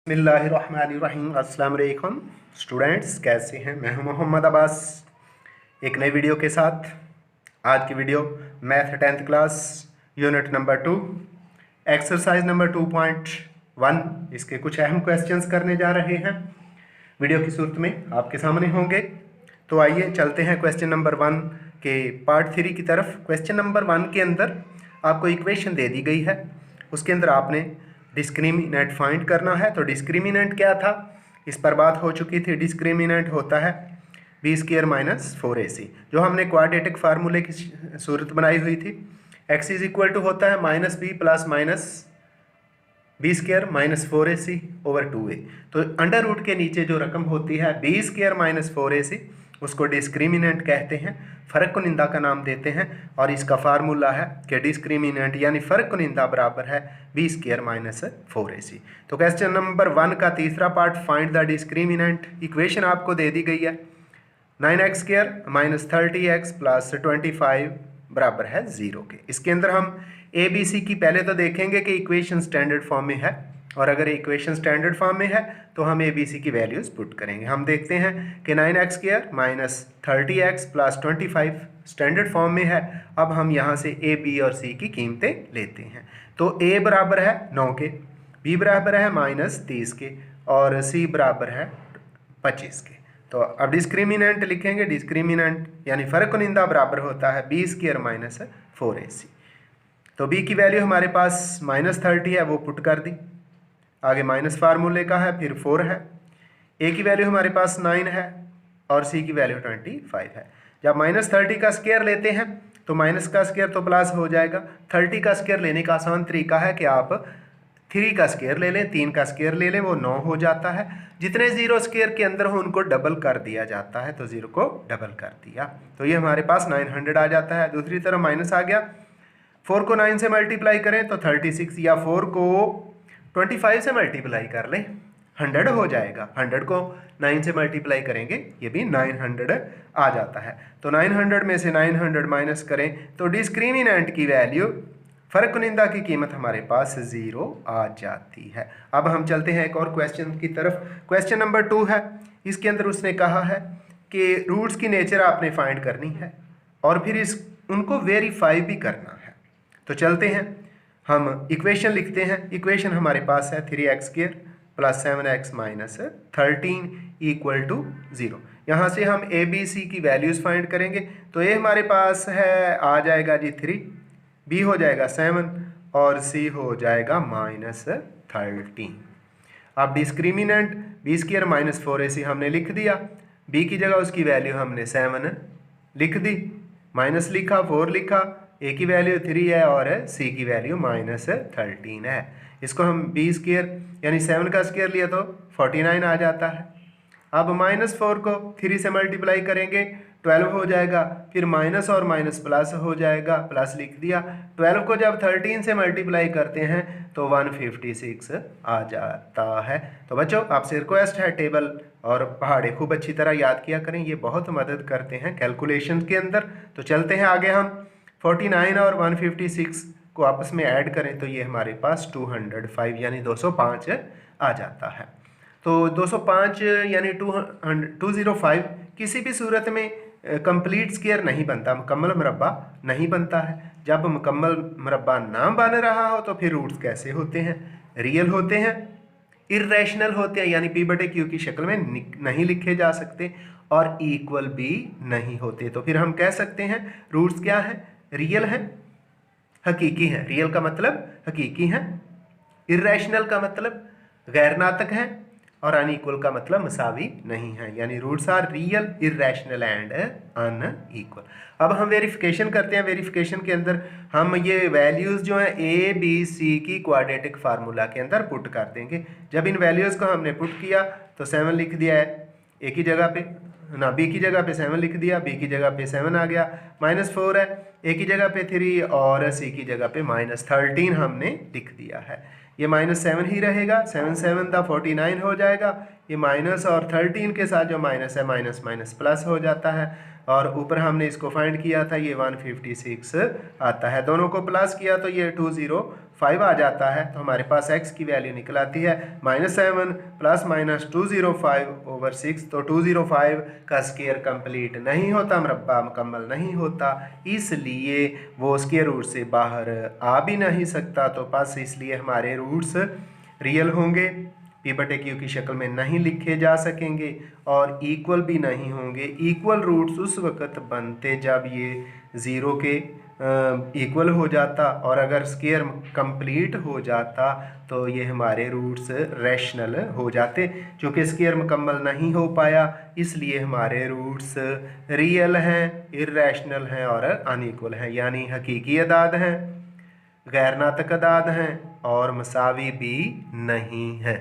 बिस्मिल्लाहिर्रहमानिर्रहीम। अस्सलाम वालेकुम स्टूडेंट्स, कैसे हैं? मैं हूं मोहम्मद अब्बास एक नई वीडियो के साथ। आज की video math 10th class unit number 2 exercise number 2.1 इसके कुछ अहम क्वेश्चंस करने जा रहे हैं। वीडियो की सूरत में आपके सामने होंगे। तो आइए चलते हैं क्वेश्चन नंबर 1 के पार्ट 3 की तरफ। क्वेश्चन नंबर 1 के अंदर आपको इक्वेशन दे दी गई है, उसके अंदर आपने डिस्क्रिमिनेंट फाइंड करना है। तो डिस्क्रिमिनेंट क्या था, इस पर बात हो चुकी थी। डिस्क्रिमिनेंट होता है b² माइनस 4ac, जो हमने क्वाड्रेटिक फार्मूले की सूरत बनाई हुई थी। x इज इक्वल टू होता है -b plus minus b² minus 4ac over 2a। तो अंडर रूट के नीचे जो रकम होती है b² माइनस 4ac, उसको डिस्क्रिमिनेंट कहते हैं, फ़र्क कुनिंदा का नाम देते हैं। और इसका फार्मूला है कि डिस्क्रिमिनेंट यानी फ़र्क कुनिंदा बराबर है b² माइनस 4ac। तो क्वेश्चन नंबर 1 का तीसरा part, find the discriminant. Equation आपको दे दी गई है 9x² माइनस 30x प्लस 25 बराबर है 0 के। इसके अंदर हम ए बी सी की पहले तो देखेंगे कि इक्वेशन स्टैंडर्ड फॉर्म में है, और अगर इक्वेशन स्टैंडर्ड फॉर्म में है तो हम ए बी सी की वैल्यूज़ पुट करेंगे। हम देखते हैं कि 9x² minus 30x plus 25 standard form में है। अब हम यहाँ से ए बी और सी की कीमतें लेते हैं। तो ए बराबर है 9 के, बी बराबर है -30 के, और सी बराबर है 25 के। तो अब डिस्क्रिमिनेंट लिखेंगे। डिस्क्रिमिनेंट यानी फ़र्क कुनिंदा बराबर होता है b² माइनस 4ac। तो b की वैल्यू हमारे पास -30 है, वो पुट कर दी। आगे माइनस फार्मूले का है, फिर 4 है। a की वैल्यू हमारे पास 9 है और c की वैल्यू 25 है। जब -30 का स्क्वायर लेते हैं तो माइनस का स्क्वायर तो प्लस हो जाएगा। 30 का स्क्वायर लेने का आसान तरीका है कि आप 3 का स्क्वायर ले लें, 3 का स्क्वायर ले लें, वो 9 हो जाता है। जितने जीरो स्क्वायर के अंदर हो उनको डबल कर दिया जाता है, तो 0 को डबल कर दिया, तो ये हमारे पास 900 आ जाता है। दूसरी तरफ माइनस आ गया, 4 को 9 से मल्टीप्लाई करें तो 36, या 4 को 25 से मल्टीप्लाई कर लें 100 हो जाएगा। 100 को 9 से मल्टीप्लाई करेंगे, ये भी 900 आ जाता है। तो 900 में से 900 माइनस करें तो डिस्क्रिमिनेंट की वैल्यू, फ़र्क कुनिंदा की कीमत हमारे पास 0 आ जाती है। अब हम चलते हैं एक और क्वेश्चन की तरफ। क्वेश्चन नंबर 2 है, इसके अंदर उसने कहा है कि रूट्स की नेचर आपने फाइंड करनी है और फिर उनको वेरीफाई भी करना है। तो चलते हैं, हम इक्वेशन लिखते हैं। इक्वेशन हमारे पास है 3x² plus 7x minus 13 equal to 0। यहाँ से हम ए बी सी की वैल्यूज़ फाइंड करेंगे। तो ए हमारे पास है, आ जाएगा जी 3, बी हो जाएगा 7 और सी हो जाएगा -13। अब डिस्क्रिमिनेंट b² माइनस 4ac हमने लिख दिया, b की जगह उसकी वैल्यू हमने 7 लिख दी, माइनस लिखा, 4 लिखा, a की वैल्यू 3 है और c की वैल्यू -13 है। इसको हम b² यानी 7 का स्क्वायर लिया तो 49 आ जाता है। अब -4 को 3 से मल्टीप्लाई करेंगे 12 हो जाएगा, फिर माइनस और माइनस प्लस हो जाएगा, प्लस लिख दिया। 12 को जब 13 से मल्टीप्लाई करते हैं तो 156 आ जाता है। तो बच्चों, आपसे रिक्वेस्ट है टेबल और पहाड़े खूब अच्छी तरह याद किया करें, ये बहुत मदद करते हैं कैलकुलेशन के अंदर। तो चलते हैं आगे, हम 49 और 156 को आपस में ऐड करें तो ये हमारे पास 205 यानी 205 आ जाता है। तो 205 यानी 205 किसी भी सूरत में कंप्लीट स्क्वायर नहीं बनता, मुकम्मल मुरब्बा नहीं बनता है। जब मुकम्मल मुरब्बा ना बन रहा हो तो फिर रूट्स कैसे होते हैं? रियल होते हैं, इर्रेशनल होते हैं, यानी p/q की शक्ल में नहीं लिखे जा सकते, और इक्वल भी नहीं होते। तो फिर हम कह सकते हैं रूट्स क्या है? रियल है, हकीकी है। रियल का मतलब हकीकी है, इर्रेशनल का मतलब गैर नातक है, और अनइक्वल का मतलब मसावी नहीं है। यानी roots are real, irrational and unequal. अब हम वेरिफिकेशन करते हैं। वेरिफिकेशन के अंदर हम ये वैल्यूज़ जो हैं ए बी सी की क्वाड्रेटिक फार्मूला के अंदर पुट कर देंगे। जब इन वैल्यूज़ को हमने पुट किया तो 7 लिख दिया है ए की जगह पे, ना बी की जगह पे 7 लिख दिया, बी की जगह पे 7 आ गया, -4 है, ए की जगह पे 3 और सी की जगह पे -13 हमने लिख दिया है। ये -7 ही रहेगा, 7 7 दा 49 हो जाएगा। ये माइनस और 13 के साथ जो माइनस है माइनस माइनस प्लस हो जाता है, और ऊपर हमने इसको फाइंड किया था, ये 156 आता है। दोनों को प्लस किया तो ये 5 आ जाता है तो हमारे पास x की वैल्यू निकल आती है -7 प्लस माइनस 205/6। तो 205 का स्क्वायर कंप्लीट नहीं होता, मुरब्बा मुकम्मल नहीं होता, इसलिए वो स्क्वायर रूट से बाहर आ भी नहीं सकता। तो बस इसलिए हमारे रूट्स रियल होंगे, p/q की शक्ल में नहीं लिखे जा सकेंगे और इक्वल भी नहीं होंगे। इक्वल रूट्स उस वक़्त बनते जब ये ज़ीरो के इक्वल हो जाता, और अगर स्क्वायर कंप्लीट हो जाता तो ये हमारे रूट्स रैशनल हो जाते। चूँकि स्क्वायर मुकम्मल नहीं हो पाया इसलिए हमारे रूट्स रियल हैं, इर्रेशनल हैं और अनइक्वल हैं, यानी हकीकी अदाद हैं, गैर नातक अदाद हैं और मसावी भी नहीं हैं।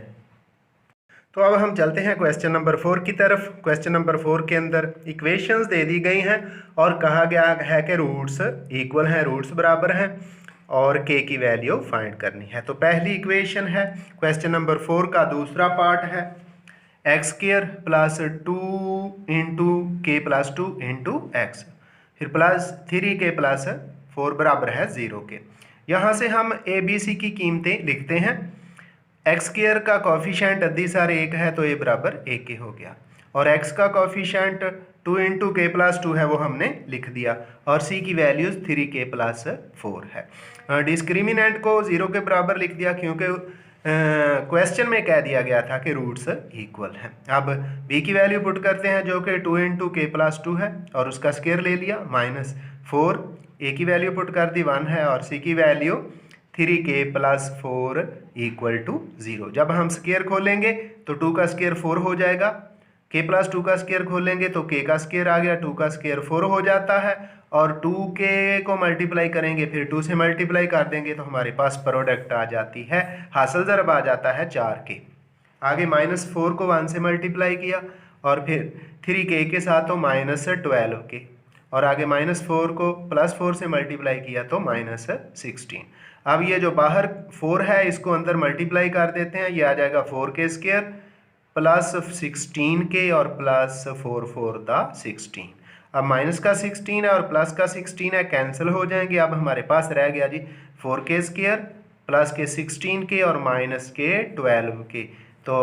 तो अब हम चलते हैं क्वेश्चन नंबर 4 की तरफ। क्वेश्चन नंबर 4 के अंदर इक्वेशंस दे दी गई हैं और कहा गया है कि रूट्स इक्वल हैं, रूट्स बराबर हैं और के की वैल्यू फाइंड करनी है। तो पहली इक्वेशन है क्वेश्चन नंबर 4 का दूसरा पार्ट है x² प्लस 2 इंटू के प्लस 2 इंटू एक्स, फिर प्लस 3k प्लस 4 बराबर है 0 के। यहाँ से हम ए बी सी की कीमतें लिखते हैं। x² का कॉफिशेंट अद्दी सारे 1 है तो a बराबर 1 हो गया, और x का कॉफिशेंट 2 इंटू के प्लस 2 है वो हमने लिख दिया, और c की वैल्यूज़ 3k प्लस 4 है। डिस्क्रिमिनेंट को 0 के बराबर लिख दिया क्योंकि क्वेश्चन में कह दिया गया था कि रूट्स इक्वल हैं। अब b की वैल्यू पुट करते हैं जो कि 2 इंटू के प्लस 2 है और उसका स्क्वायर ले लिया -4, a की वैल्यू पुट कर दी 1 है और c की value 3k plus 4 equal to 0। जब हम स्क्वायर खोलेंगे तो 2 का स्क्वायर 4 हो जाएगा, k प्लस 2 का स्क्वायर खोलेंगे तो k का स्क्वायर आ गया, 2 का स्क्वायर 4 हो जाता है, और 2k को मल्टीप्लाई करेंगे फिर 2 से मल्टीप्लाई कर देंगे तो हमारे पास प्रोडक्ट आ जाती है, हासिल ज़रब आ जाता है 4k। आगे -4 को 1 से मल्टीप्लाई किया और फिर 3k के साथ तो -12k, और आगे -4 को +4 से मल्टीप्लाई किया तो -16। अब ये जो बाहर 4 है इसको अंदर मल्टीप्लाई कर देते हैं, ये आ जाएगा 4k स्क्वायर प्लस 16k और प्लस 4 4 दा 16। अब माइनस का 16 है और प्लस का 16 है, कैंसिल हो जाएंगे। अब हमारे पास रह गया जी 4k स्क्वायर प्लस के 16k और माइनस के 12k। तो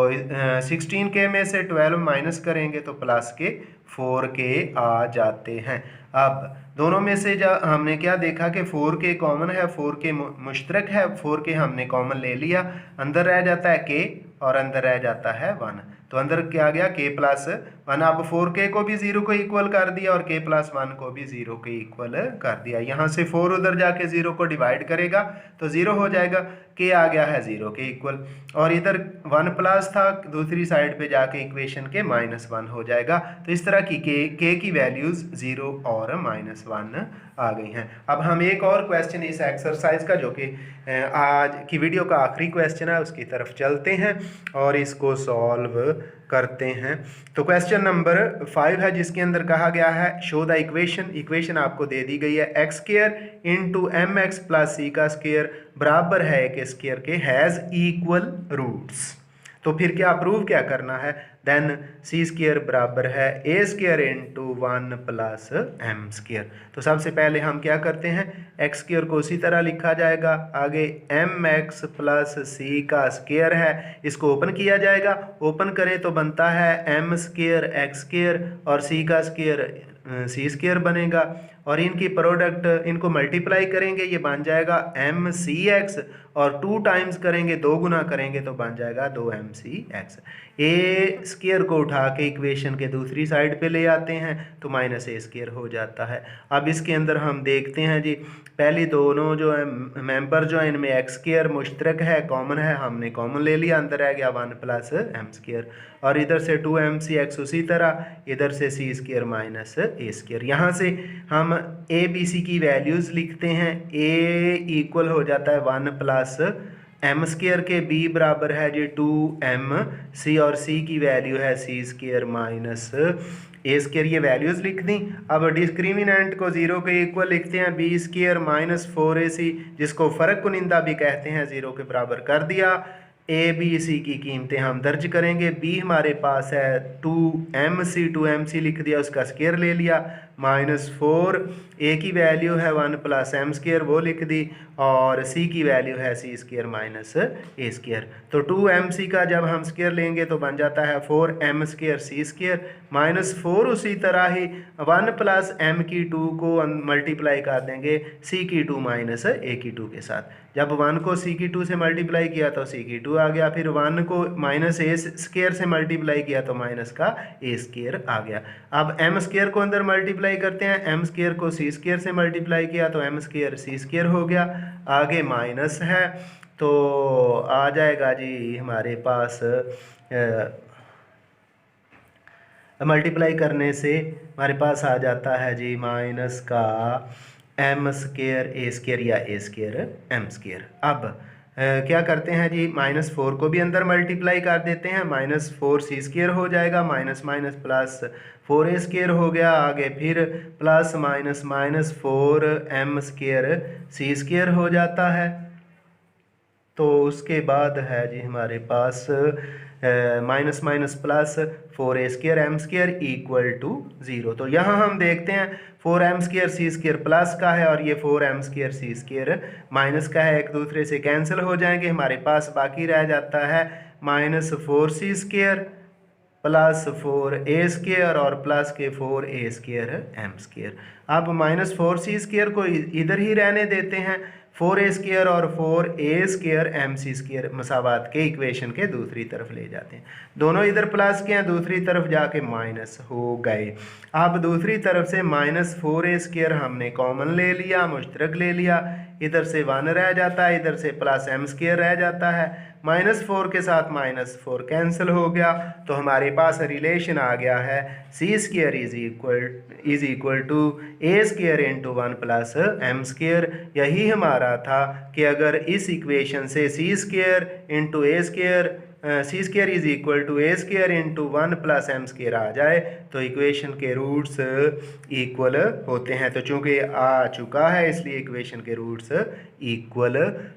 16k में से 12 माइनस करेंगे तो प्लस के 4k आ जाते हैं। अब दोनों में से जब हमने क्या देखा कि 4k कॉमन है, 4k मुश्तरक है, 4k हमने कॉमन ले लिया, अंदर रह जाता है k और अंदर रह जाता है 1, तो अंदर क्या गया k प्लस 1। अब 4k को भी 0 को इक्वल कर दिया और k प्लस 1 को भी 0 के इक्वल कर दिया। यहाँ से 4 उधर जाके 0 को डिवाइड करेगा तो 0 हो जाएगा, k आ गया है 0 के इक्वल, और इधर 1 प्लस था दूसरी साइड पे जाके इक्वेशन के -1 हो जाएगा। तो इस तरह की k की वैल्यूज़ 0 और -1 आ गई हैं। अब हम एक और क्वेश्चन इस एक्सरसाइज का जो कि आज की वीडियो का आखिरी क्वेश्चन है उसकी तरफ चलते हैं और इसको सॉल्व करते हैं। तो क्वेश्चन नंबर 5 है जिसके अंदर कहा गया है शो द इक्वेशन आपको दे दी गई है x² into mx plus c का स्क्वायर बराबर है एक स्क्वायर के हैज़ इक्वल रूट्स। तो फिर क्या प्रूव क्या करना है, देन सी स्क्वायर बराबर है A square into 1 plus M square. तो सबसे पहले हम क्या करते हैं, एक्स स्क्वायर को उसी तरह लिखा जाएगा, आगे एम एक्स प्लस सी का स्क्वायर है, इसको ओपन किया जाएगा, ओपन करें तो बनता है एम स्क्वायर एक्स स्क्वायर और सी का स्क्वायर सी स्क्वायर बनेगा, और इनकी प्रोडक्ट इनको मल्टीप्लाई करेंगे ये बन जाएगा एम सी एक्स, और 2 टाइम्स करेंगे 2 गुना करेंगे तो बन जाएगा 2mc(x)। ए स्क्वायर को उठा के इक्वेशन के दूसरी साइड पे ले आते हैं तो -a² हो जाता है। अब इसके अंदर हम देखते हैं जी, पहली दोनों जो है मेंबर जो है इनमें x² मुश्तरक है, कॉमन है, हमने कॉमन ले लिया, अंदर रह गया 1 प्लस m², और इधर से 2mc(x) उसी तरह, इधर से c² माइनस a²। यहाँ से हम a b c की वैल्यूज़ लिखते हैं, a इक्वल हो जाता है 1 प्लस m² के, b बराबर है जी 2mc और c की वैल्यू है c² माइनस a²। ये वैल्यूज़ लिख दी। अब डिस्क्रिमिनेंट को 0 के इक्वल लिखते हैं, b² माइनस 4ac जिसको फ़र्क कुनिंदा भी कहते हैं 0 के बराबर कर दिया। a b c की कीमतें हम दर्ज करेंगे, b हमारे पास है 2mc लिख दिया, उसका स्क्वायर ले लिया, -4, ए की वैल्यू है 1 + m² वो लिख दी, और सी की वैल्यू है c² - a²। तो 2mc का जब हम स्क्वायर लेंगे तो बन जाता है 4m² c², -4 उसी तरह ही 1 + m² को मल्टीप्लाई कर देंगे c² - a² के साथ। जब 1 को c² से मल्टीप्लाई किया तो c² आ गया, फिर 1 को -a² से मल्टीप्लाई किया तो माइनस का a² आ गया। अब m² को अंदर मल्टीप्लाई करते हैं, m² को c² से मल्टीप्लाई किया तो m² c² हो गया, आगे माइनस है तो आ जाएगा जी हमारे पास मल्टीप्लाई करने से हमारे पास आ जाता है जी माइनस का m² a² या a² m²। अब क्या करते हैं जी, -4 को भी अंदर मल्टीप्लाई कर देते हैं, -4 c² हो जाएगा, माइनस माइनस प्लस 4a² हो गया, आगे फिर प्लस -4 m² c² हो जाता है। तो उसके बाद है जी हमारे पास minus minus plus 4a² m² = 0। तो यहाँ हम देखते हैं 4m² c² प्लस का है और ये 4m² c² माइनस का है, एक दूसरे से कैंसिल हो जाएंगे, हमारे पास बाकी रह जाता है -4c² प्लस 4a² और प्लस के 4a² m²। अब -4c² को इधर ही रहने देते हैं, 4a² और 4a² mc² मसावात के इक्वेशन के दूसरी तरफ ले जाते हैं, दोनों इधर प्लस के हैं, दूसरी तरफ जाके माइनस हो गए। अब दूसरी तरफ से -4a² हमने कॉमन ले लिया, मुश्तरक ले लिया, इधर से 1 रह जाता है, इधर से प्लस m² रह जाता है, -4 के साथ -4 कैंसिल हो गया, तो हमारे पास रिलेशन आ गया है c² = a² × 1 + m²। यही हमारा था कि अगर इस इक्वेशन से c² × a² = 1 + m² आ जाए तो इक्वेशन के रूट्स इक्वल होते हैं। तो चूंकि आ चुका है इसलिए इक्वेशन के रूट्स इक्वल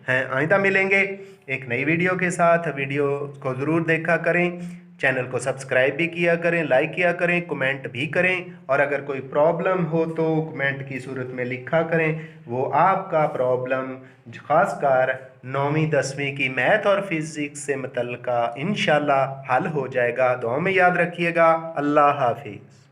हैं। आइंदा मिलेंगे एक नई वीडियो के साथ, वीडियो को ज़रूर देखा करें, चैनल को सब्सक्राइब भी किया करें, लाइक किया करें, कमेंट भी करें, और अगर कोई प्रॉब्लम हो तो कमेंट की सूरत में लिखा करें, वो आपका प्रॉब्लम ख़ासकर 9वीं 10वीं की मैथ और फिज़िक्स से मुतल्लिक़ इंशाल्लाह हल हो जाएगा। दुआ में याद रखिएगा। अल्लाह हाफिज़।